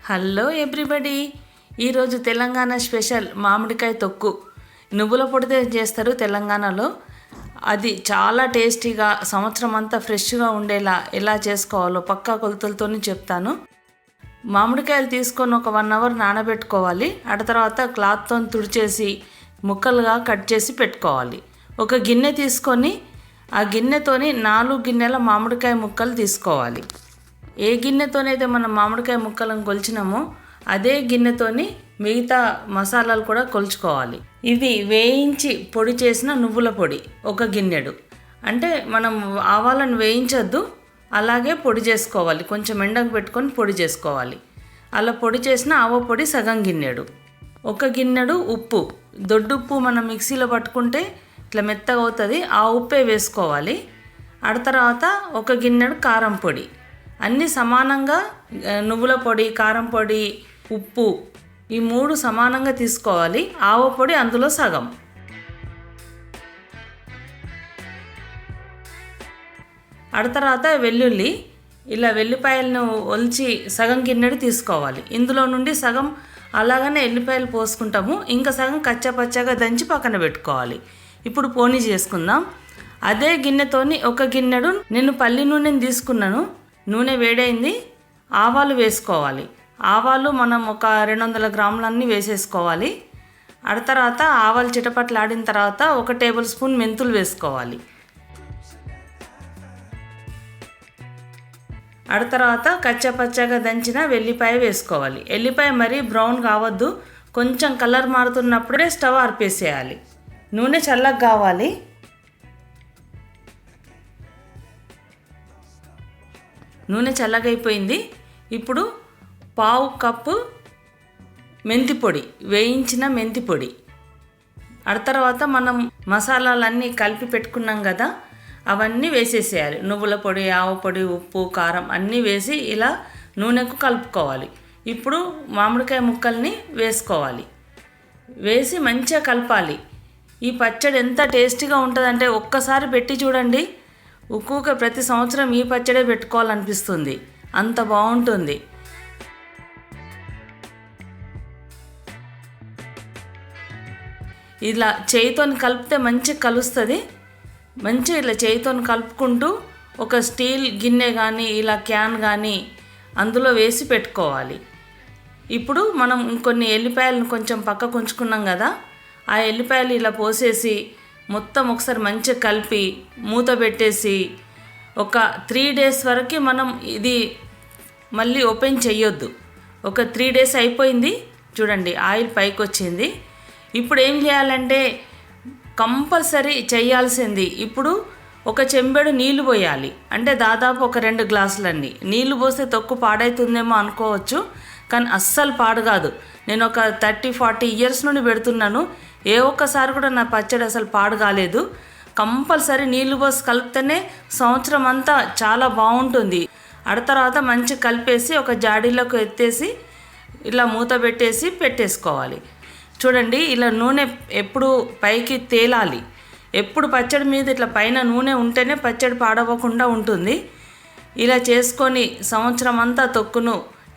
Hello everybody, ఈరోజు Telangana special మామిడికాయ తొక్కు నువ్వుల పొడితో చేస్తారు తెలంగాణలో. అది చాలా టేస్టీగా సంవత్సరం అంతా ఫ్రెష్గా ఉండేలా ఎలా చేసుకోవాలో పక్కా కొలతలతో చెప్తాను. మామిడికాయలు తీసుకొని ఒక 1 అవర్ నానబెట్టుకోవాలి. ఆ తర్వాత క్లాత్తో తుడిచేసి ముక్కలుగా కట్ చేసి పెట్టుకోవాలి. ఒక గిన్నె తీసుకొని ఆ గిన్నెతోని 4 గిన్నెల మామిడికాయ ముక్కలు తీసుకోవాలి. ఏ గిన్నెతోనైతే మనం మామిడికాయ ముక్కలను కొలిచినామో అదే గిన్నెతోని మిగతా మసాలాలు కూడా కొలుచుకోవాలి. ఇది వేయించి పొడి చేసిన నువ్వుల పొడి ఒక గిన్నెడు. అంటే మనం ఆవాలను వేయించొద్దు, అలాగే పొడి చేసుకోవాలి. కొంచెం ఎండకు పెట్టుకొని పొడి చేసుకోవాలి. అలా పొడి చేసిన ఆవ పొడి సగం గిన్నెడు. ఒక గిన్నెడు ఉప్పు, దొడ్డుప్పు మనం మిక్సీలో పట్టుకుంటే ఇట్లా మెత్తగా అవుతుంది, ఆ ఉప్పే వేసుకోవాలి. ఆ తర్వాత ఒక గిన్నెడు కారం పొడి. అన్నీ సమానంగా నువ్వుల పొడి, కారం పొడి, ఉప్పు ఈ 3 సమానంగా తీసుకోవాలి. ఆవ పొడి అందులో సగం. ఆ తర్వాత వెల్లుల్లి, ఇలా వెల్లిపాయలను ఒలిచి సగం గిన్నెడు తీసుకోవాలి. ఇందులో నుండి సగం అలాగనే ఎల్లిపాయలు పోసుకుంటాము, ఇంకా సగం కచ్చపచ్చగా దంచి పక్కన పెట్టుకోవాలి. ఇప్పుడు పోనీ చేసుకుందాం. అదే గిన్నెతోని ఒక గిన్నెడు నేను పల్లి నూనెని తీసుకున్నాను. నూనె వేడైంది, ఆవాలు వేసుకోవాలి. ఆవాలు మనం ఒక 200 గ్రాములన్నీ వేసేసుకోవాలి. ఆ తర్వాత ఆవాలు చిటపట్లాడిన తర్వాత 1 టేబుల్ స్పూన్ మెంతులు వేసుకోవాలి. ఆ తర్వాత కచ్చపచ్చగా దంచిన వెల్లిపాయ వేసుకోవాలి. ఎల్లిపాయ మరీ బ్రౌన్ కావద్దు, కొంచెం కలర్ మారుతున్నప్పుడే స్టవ్ ఆర్పేసేయాలి. నూనె చల్లగా కావాలి. నూనె చల్లగైపోయింది. ఇప్పుడు 1/2 కప్పు మెంతి పొడి, వేయించిన మెంతి పొడి. ఆ తర్వాత మనం మసాలాలన్నీ కలిపి పెట్టుకున్నాం కదా, అవన్నీ వేసేసేయాలి. నువ్వుల పొడి, ఆవ పొడి, ఉప్పు, కారం అన్నీ వేసి ఇలా నూనెకు కలుపుకోవాలి. ఇప్పుడు మామిడికాయ ముక్కల్ని వేసుకోవాలి. వేసి మంచిగా కలపాలి. ఈ పచ్చడి ఎంత టేస్టీగా ఉంటుందంటే ఒక్కసారి పెట్టి చూడండి, ఉక్కుక ప్రతి సంవత్సరం ఈ పచ్చడే పెట్టుకోవాలనిపిస్తుంది, అంత బాగుంటుంది. ఇలా చేయితో కలిపితే మంచిగా కలుస్తుంది. మంచిగా ఇలా చేయితో కలుపుకుంటూ ఒక స్టీల్ గిన్నె కానీ ఇలా క్యాన్ కానీ అందులో వేసి పెట్టుకోవాలి. ఇప్పుడు మనం ఇంకొన్ని ఎల్లిపాయలను కొంచెం పక్కకు ఉంచుకున్నాం కదా, ఆ ఎల్లిపాయలు ఇలా పోసేసి మొత్తం ఒకసారి మంచిగా కలిపి మూత పెట్టేసి ఒక 3 డేస్ వరకు మనం ఇది మళ్ళీ ఓపెన్ చేయొద్దు. ఒక 3 డేస్ అయిపోయింది చూడండి, ఆయిల్ పైకి వచ్చింది. ఇప్పుడు ఏం చేయాలంటే కంపల్సరీ చేయాల్సింది, ఇప్పుడు ఒక చెంబెడు నీళ్లు పోయాలి. అంటే దాదాపు ఒక 2 గ్లాసులన్నీ నీళ్లు పోస్తే తొక్కు పాడవుతుందేమో అనుకోవచ్చు, కానీ అస్సలు పాడు కాదు. నేను ఒక 30-40 ఇయర్స్ నుండి పెడుతున్నాను, ఏ ఒక్కసారి కూడా నా పచ్చడి అసలు పాడు కాలేదు. కంపల్సరీ నీళ్లు పోసి కలిపితేనే సంవత్సరం అంతా చాలా బాగుంటుంది. ఆ తర్వాత మంచిగా కలిపేసి ఒక జాడీలోకి ఎత్తేసి ఇలా మూత పెట్టేసుకోవాలి. చూడండి, ఇలా నూనె ఎప్పుడు పైకి తేలాలి. ఎప్పుడు పచ్చడి మీద ఇట్లా పైన నూనె ఉంటేనే పచ్చడి పాడవకుండా ఉంటుంది. ఇలా చేసుకొని సంవత్సరం అంతా తొక్కును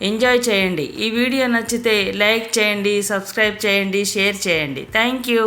ఎంజాయ్ చేయండి. ఈ వీడియో నచ్చితే లైక్ చేయండి, సబ్స్క్రైబ్ చేయండి, షేర్ చేయండి. Thank you.